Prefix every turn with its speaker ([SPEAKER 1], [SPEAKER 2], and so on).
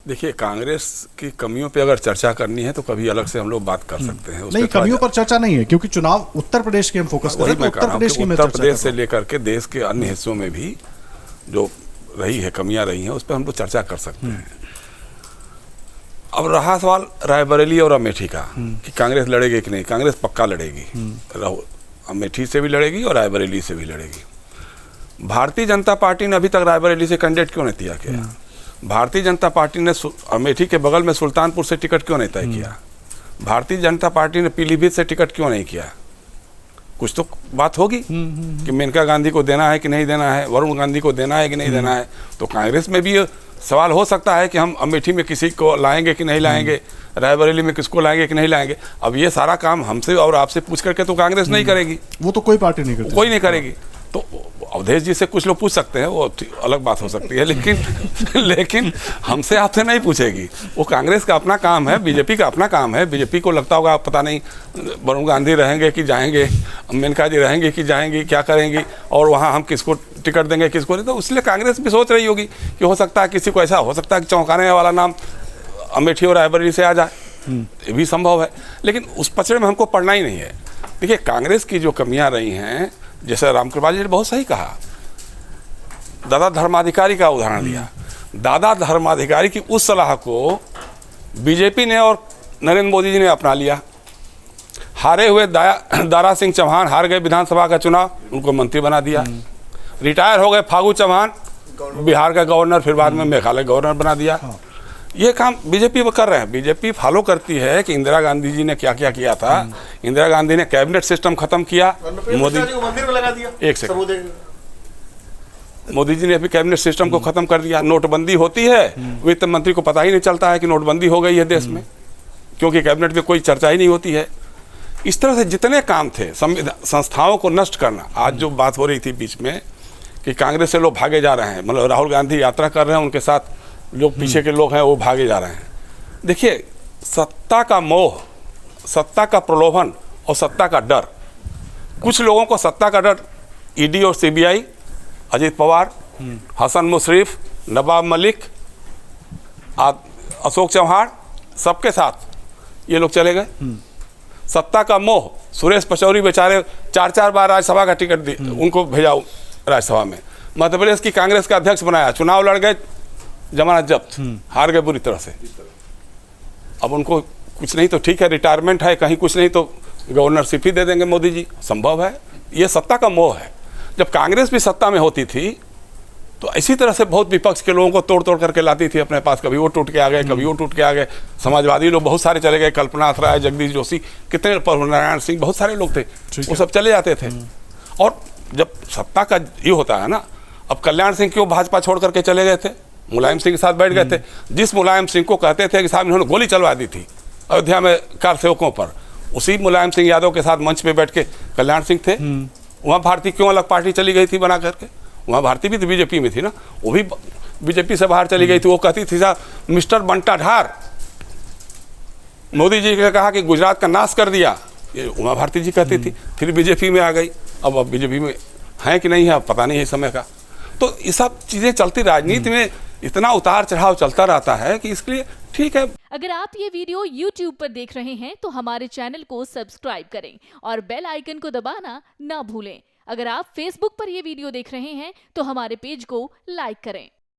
[SPEAKER 1] देखिए, कांग्रेस की कमियों पे अगर चर्चा करनी है तो कभी अलग से हम लोग बात कर सकते हैं।
[SPEAKER 2] नहीं, कमियों पर चर्चा नहीं है, क्योंकि चुनाव उत्तर प्रदेश के हम फोकस कर रहे हैं, उत्तर प्रदेश की
[SPEAKER 1] उत्तर प्रदेश से लेकर के देश के अन्य हिस्सों में भी जो रही है, कमियां रही हैं, उस पर हम लोग चर्चा कर सकते हैं। अब रहा सवाल रायबरेली और अमेठी का कि कांग्रेस लड़ेगी कि नहीं। कांग्रेस पक्का लड़ेगी, अमेठी से भी लड़ेगी और रायबरेली से भी लड़ेगी। भारतीय जनता पार्टी ने अभी तक रायबरेली से कैंडिडेट क्यों नहीं दिया किया? भारतीय जनता पार्टी ने अमेठी के बगल में सुल्तानपुर से टिकट क्यों नहीं तय किया? भारतीय जनता पार्टी ने पीलीभीत से टिकट क्यों नहीं किया? कुछ तो बात होगी कि मेनका गांधी को देना है कि नहीं देना है, वरुण गांधी को देना है कि नहीं देना है। तो कांग्रेस में भी सवाल हो सकता है कि हम अमेठी में किसी को लाएंगे कि नहीं लाएंगे, रायबरेली में किसको लाएंगे कि नहीं लाएंगे। अब ये सारा काम हमसे और आपसे पूछ करके तो कांग्रेस नहीं करेगी,
[SPEAKER 2] वो तो कोई पार्टी नहीं करती,
[SPEAKER 1] कोई नहीं करेगी। तो अवधेश जी से कुछ लोग पूछ सकते हैं, वो अलग बात हो सकती है, लेकिन हमसे आपसे नहीं पूछेगी। वो कांग्रेस का अपना काम है, बीजेपी का अपना काम है। बीजेपी को लगता होगा पता नहीं वरुण गांधी रहेंगे कि जाएंगे, मेनका जी रहेंगे कि जाएंगी, क्या करेंगी, और वहाँ हम किसको टिकट देंगे किसको नहीं। तो इसलिए कांग्रेस भी सोच रही होगी कि हो सकता है किसी को ऐसा हो सकता है कि चौंकाने वाला नाम अमेठी और रायबरेली से आ जाए, ये भी संभव है। लेकिन उस पचड़े में हमको पढ़ना ही नहीं है। देखिए, कांग्रेस की जो कमियां रही हैं, जैसे रामकृपाल जी ने बहुत सही कहा, दादा धर्माधिकारी का उदाहरण दिया। दादा धर्माधिकारी की उस सलाह को बीजेपी ने और नरेंद्र मोदी जी ने अपना लिया। हारे हुए दारा सिंह चौहान हार गए विधानसभा का चुनाव, उनको मंत्री बना दिया। रिटायर हो गए फागू चौहान, बिहार का गवर्नर, फिर बाद में मेघालय गवर्नर बना दिया। ये काम बीजेपी वो कर रहे हैं। बीजेपी फॉलो करती है कि इंदिरा गांधी जी ने क्या क्या किया था। इंदिरा गांधी ने कैबिनेट सिस्टम खत्म किया, मोदी को मंदिर में लगा दिया। एक सेकंड, मोदी जी ने अभी कैबिनेट सिस्टम को खत्म कर दिया। नोटबंदी होती है, वित्त मंत्री को पता ही नहीं चलता है कि नोटबंदी हो गई है देश में, क्योंकि कैबिनेट में कोई चर्चा ही नहीं होती है। इस तरह से जितने काम थे, संस्थाओं को नष्ट करना। आज जो बात हो रही थी बीच में कि कांग्रेस से लोग भागे जा रहे हैं, मतलब राहुल गांधी यात्रा कर रहे हैं, उनके साथ जो पीछे के लोग हैं वो भागे जा रहे हैं। देखिए, सत्ता का मोह, सत्ता का प्रलोभन और सत्ता का डर। कुछ लोगों को सत्ता का डर ईडी और सीबीआई, अजीत पवार, हसन मुशर्रफ, नवाब मलिक, अशोक चौहान, सबके साथ ये लोग चले गए। सत्ता का मोह, सुरेश पचौरी बेचारे 4-4 बार राज्यसभा का टिकट उनको भेजा राज्यसभा में। मध्य प्रदेश की कांग्रेस का अध्यक्ष बनाया, चुनाव लड़ गए, जमानत जब्त, हार गए बुरी तरह से। अब उनको कुछ नहीं तो ठीक है, रिटायरमेंट है, कहीं कुछ नहीं तो गवर्नरशिप ही दे देंगे मोदी जी, संभव है। ये सत्ता का मोह है। जब कांग्रेस भी सत्ता में होती थी तो इसी तरह से बहुत विपक्ष के लोगों को तोड़ तोड़ करके लाती थी अपने पास। कभी वो टूट के आ गए, कभी वो टूट के आ गए। समाजवादी लोग बहुत सारे चले गए, कल्पनाथ राय, जगदीश जोशी, कितने, नारायण सिंह, बहुत सारे लोग थे, वो सब चले जाते थे। और जब सत्ता का ये होता है ना, अब कल्याण सिंह क्यों भाजपा छोड़ करके चले गए थे, मुलायम सिंह के साथ बैठ गए थे। जिस मुलायम सिंह को कहते थे कि साहब इन्होंने गोली चलवा दी थी अयोध्या में कार सेवकों पर, उसी मुलायम सिंह यादव के साथ मंच पे बैठ के कल्याण सिंह थे। वहाँ भारती क्यों अलग पार्टी चली गई थी बना करके? वहाँ भारती भी तो बीजेपी में थी ना, वो भी बीजेपी से बाहर चली गई थी। वो कहती थी साहब मिस्टर बंटाधार, मोदी जी ने कहा कि गुजरात का नाश कर दिया, ये उमा भारती जी कहती थी। फिर बीजेपी में आ गई, अब बीजेपी में है कि नहीं है पता नहीं है समय का। तो ये सब चीजें चलती, राजनीति में इतना उतार चढ़ाव चलता रहता है कि इसके लिए ठीक है।
[SPEAKER 3] अगर आप ये वीडियो YouTube पर देख रहे हैं तो हमारे चैनल को सब्सक्राइब करें और बेल आइकन को दबाना ना भूलें। अगर आप Facebook पर ये वीडियो देख रहे हैं तो हमारे पेज को लाइक करें।